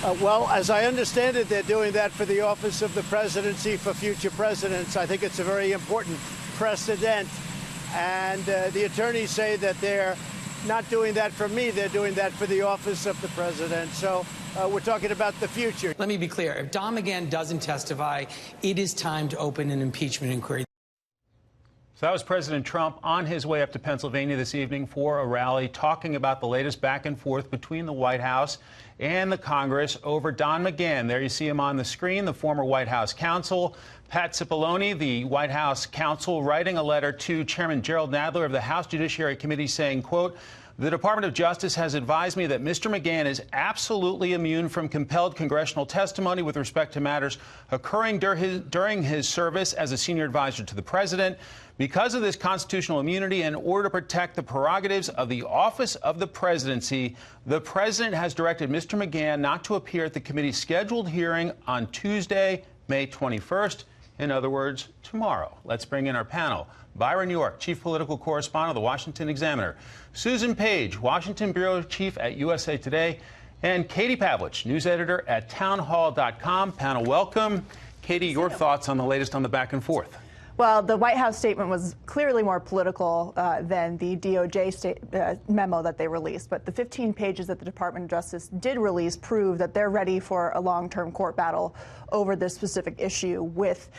Well, as I understand it, they're doing that for the office of the presidency for future presidents. I think it's a very important precedent. And the attorneys say that they're not doing that for me. They're doing that for the office of the president. So we're talking about the future. Let me be clear. If Don McGahn doesn't testify, it is time to open an impeachment inquiry. So that was President Trump on his way up to Pennsylvania this evening for a rally, talking about the latest back and forth between the White House and the Congress over Don McGahn. There you see him on the screen, the former White House counsel. Pat Cipollone, the White House counsel, writing a letter to Chairman Jerry Nadler of the House Judiciary Committee saying, quote, "The Department of Justice has advised me that Mr. McGahn is absolutely immune from compelled congressional testimony with respect to matters occurring during his service as a senior advisor to the president. Because of this constitutional immunity, and in order to protect the prerogatives of the office of the presidency, the president has directed Mr. McGahn not to appear at the committee's scheduled hearing on Tuesday, May 21st. In other words, tomorrow." Let's bring in our panel. Byron York, chief political correspondent of the Washington Examiner. Susan Page, Washington bureau chief at USA Today. And Katie Pavlich, news editor at townhall.com. Panel, welcome. Katie, your thoughts on the latest on the back and forth? Well, the White House statement was clearly more political than the DOJ memo that they released. But the 15 pages that the Department of Justice did release prove that they're ready for a long-term court battle over this specific issue, with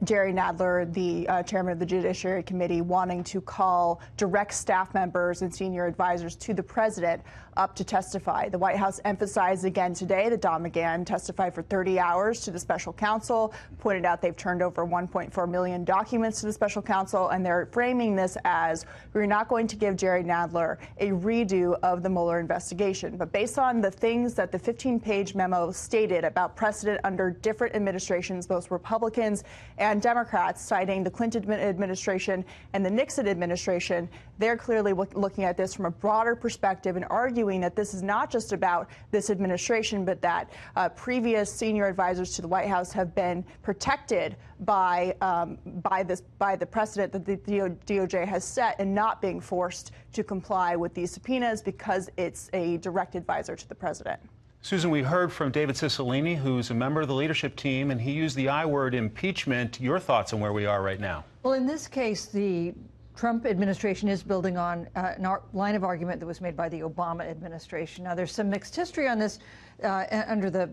Jerry Nadler, the chairman of the Judiciary Committee, wanting to call direct staff members and senior advisors to the president up to testify. The White House emphasized again today that Don McGahn testified for 30 hours to the special counsel, pointed out they've turned over 1.4 million documents to the special counsel, and they're framing this as, we're not going to give Jerry Nadler a redo of the Mueller investigation. But based on the things that the 15-page memo stated about precedent under different administrations, both Republicans and Democrats, citing the Clinton administration and the Nixon administration, they're clearly looking at this from a broader perspective and arguing that this is not just about this administration, but that previous senior advisors to the White House have been protected by the precedent that the DOJ has set, and not being forced to comply with these subpoenas because it's a direct advisor to the president. Susan, we heard from David Cicilline, who's a member of the leadership team, and he used the I word, impeachment. Your thoughts on where we are right now? Well, in this case, the Trump administration is building on a line of argument that was made by the Obama administration. Now, there's some mixed history on this. Under the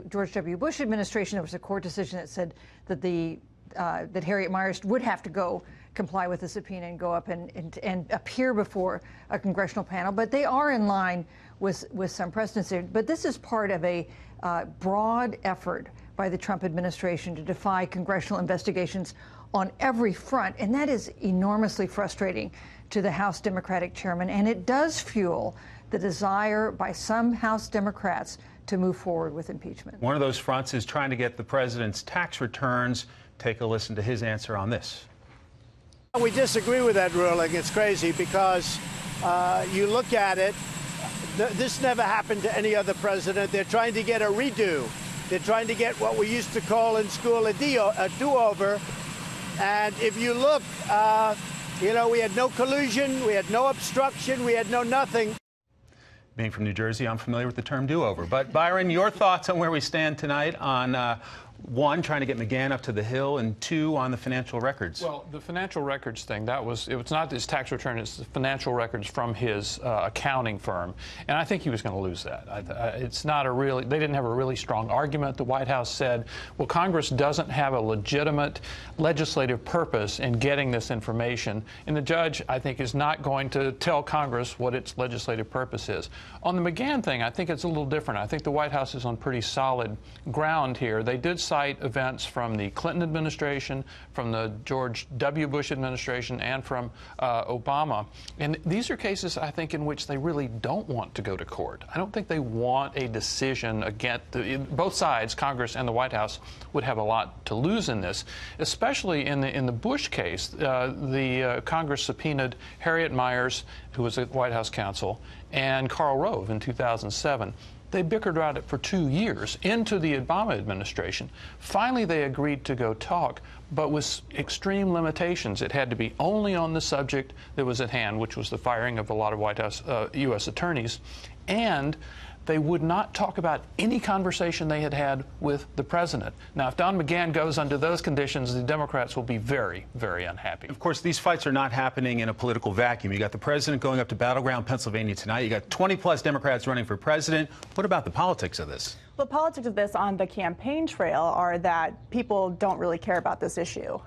George W. Bush administration, there was a court decision that said that that Harriet Miers would have to go comply with the subpoena and go up and appear before a congressional panel. But they are in line with some precedents there. But this is part of a broad effort by the Trump administration to defy congressional investigations on every front, and that is enormously frustrating to the House Democratic chairman, and it does fuel the desire by some House Democrats to move forward with impeachment. One of those fronts is trying to get the president's tax returns. Take a listen to his answer on this. We disagree with that ruling. It's crazy because you look at it, this never happened to any other president. They're trying to get a redo. They're trying to get what we used to call in school a do-over. And if you look, we had no collusion, we had no obstruction, we had no nothing. Being from New Jersey, I'm familiar with the term do-over. But Byron, your thoughts on where we stand tonight on one, trying to get McGahn up to the Hill, and two, on the financial records? Well, the financial records thing, it was not his tax return, it's the financial records from his accounting firm. And I think he was going to lose that. They didn't have a really strong argument. The White House said, well, Congress doesn't have a legitimate legislative purpose in getting this information. And the judge, I think, is not going to tell Congress what its legislative purpose is. On the McGahn thing, I think it's a little different. I think the White House is on pretty solid ground here. They did cite events from the Clinton administration, from the George W. Bush administration, and from Obama. And these are cases, I think, in which they really don't want to go to court. I don't think they want a decision against both sides. Congress and the White House would have a lot to lose in this, especially in the Bush case. The Congress subpoenaed Harriet Miers, who was a White House counsel, and Karl Rove in 2007. They bickered about it for 2 years into the Obama administration. Finally, they agreed to go talk, but with extreme limitations. It had to be only on the subject that was at hand, which was the firing of a lot of White House U.S. attorneys, and they would not talk about any conversation they had had with the president. Now, if Don McGahn goes under those conditions, the Democrats will be very, very unhappy. Of course, these fights are not happening in a political vacuum. You got the president going up to battleground Pennsylvania tonight. You got 20-plus Democrats running for president. What about the politics of this? The politics of this on the campaign trail are that people don't really care about this issue.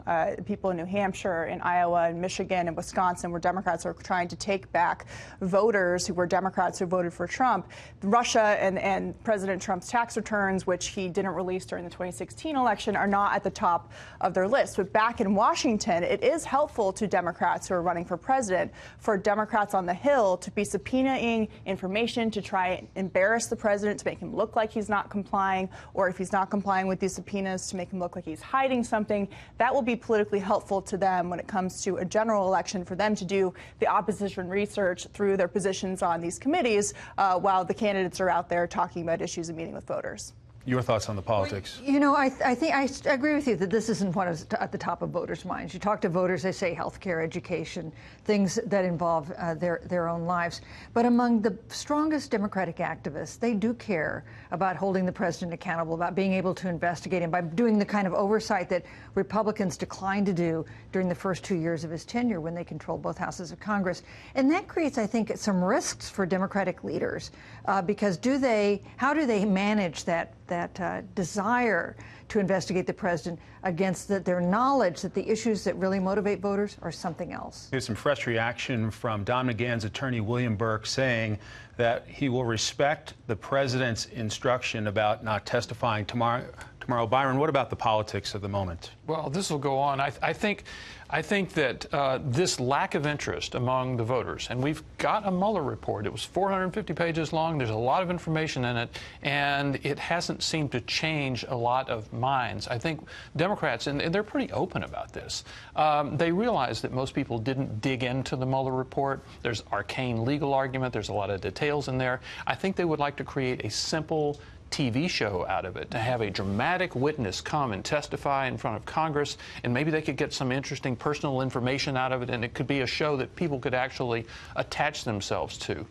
People in New Hampshire, in Iowa, in Michigan, and Wisconsin, where Democrats are trying to take back voters who were Democrats who voted for Trump. Russia and President Trump's tax returns, which he didn't release during the 2016 election, are not at the top of their list. But back in Washington, it is helpful to Democrats who are running for president for Democrats on the Hill to be subpoenaing information to try and embarrass the president, to make him look like he's not complying, or if he's not complying with these subpoenas, to make him look like he's hiding something. That will be politically helpful to them when it comes to a general election, for them to do the opposition research through their positions on these committees while the candidates are out there talking about issues and meeting with voters. Your thoughts on the politics? You know, I think I agree with you that this isn't what is at the top of voters' minds. You talk to voters, they say healthcare, education, things that involve their own lives. But among the strongest Democratic activists, they do care about holding the president accountable, about being able to investigate him, by doing the kind of oversight that Republicans declined to do during the first 2 years of his tenure when they controlled both houses of Congress. And that creates, I think, some risks for Democratic leaders because how do they manage that desire to investigate the president against their knowledge that the issues that really motivate voters are something else? There's some fresh reaction from Don McGahn's attorney, William Burke, saying that he will respect the president's instruction about not testifying tomorrow. Byron, what about the politics of the moment? Well, this will go on. I think that this lack of interest among the voters, and we've got a Mueller report. It was 450 pages long. There's a lot of information in it, and it hasn't seemed to change a lot of minds. I think Democrats, and they're pretty open about this, they realize that most people didn't dig into the Mueller report. There's arcane legal argument. There's a lot of details in there. I think they would like to create a simple TV show out of it, to have a dramatic witness come and testify in front of Congress, and maybe they could get some interesting personal information out of it, and it could be a show that people could actually attach themselves to.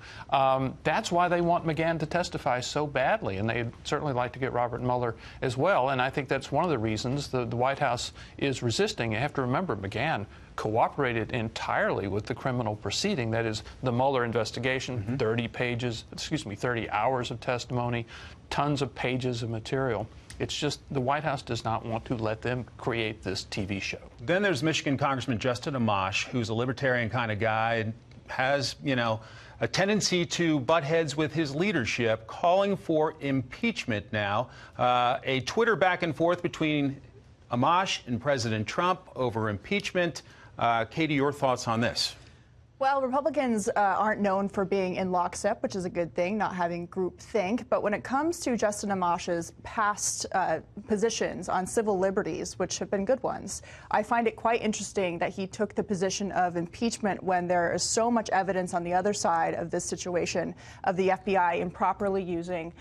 That's why they want McGahn to testify so badly, and they'd certainly like to get Robert Mueller as well, and I think that's one of the reasons the White House is resisting. You have to remember, McGahn cooperated entirely with the criminal proceeding, that is the Mueller investigation, 30 hours of testimony, tons of pages of material. It's just the White House does not want to let them create this TV show. Then there's Michigan Congressman Justin Amash, who's a libertarian kind of guy, and has, a tendency to butt heads with his leadership, calling for impeachment now. A Twitter back and forth between Amash and President Trump over impeachment. Katie, your thoughts on this? Well, Republicans aren't known for being in lockstep, which is a good thing, not having groupthink. But when it comes to Justin Amash's past positions on civil liberties, which have been good ones, I find it quite interesting that he took the position of impeachment when there is so much evidence on the other side of this situation of the FBI improperly using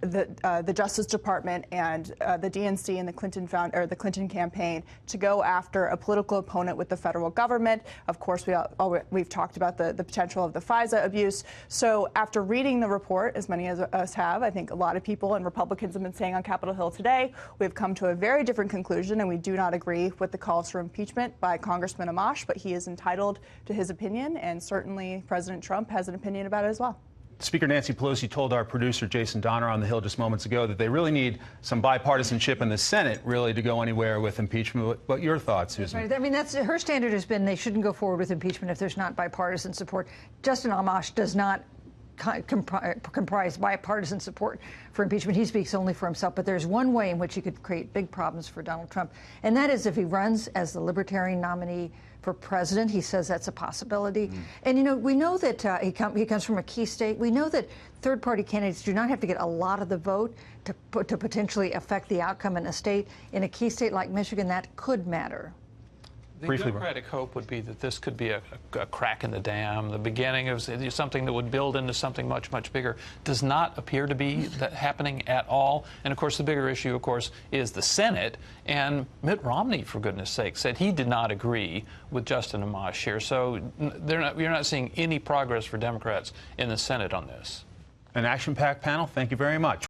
the Justice Department and the DNC and the Clinton campaign to go after a political opponent with the federal government. Of course, we've talked about the potential of the FISA abuse. So after reading the report, as many of us have, I think a lot of people and Republicans have been saying on Capitol Hill today, we've come to a very different conclusion, and we do not agree with the calls for impeachment by Congressman Amash, but he is entitled to his opinion, and certainly President Trump has an opinion about it as well. Speaker Nancy Pelosi told our producer Jason Donner on the Hill just moments ago that they really need some bipartisanship in the Senate really to go anywhere with impeachment. What your thoughts, Susan? Right. I mean, that's her standard has been they shouldn't go forward with impeachment if there's not bipartisan support. Justin Amash does not comprise bipartisan support for impeachment. He speaks only for himself. But there's one way in which he could create big problems for Donald Trump, and that is if he runs as the Libertarian nominee for president. He says that's a possibility. And, we know that he comes from a key state. We know that third-party candidates do not have to get a lot of the vote to potentially affect the outcome in a state. In a key state like Michigan, that could matter. The Democratic hope would be that this could be a crack in the dam, the beginning of something that would build into something much, much bigger. Does not appear to be that happening at all. And, of course, the bigger issue, of course, is the Senate. And Mitt Romney, for goodness sake, said he did not agree with Justin Amash here. So you're not seeing any progress for Democrats in the Senate on this. An action-packed panel. Thank you very much.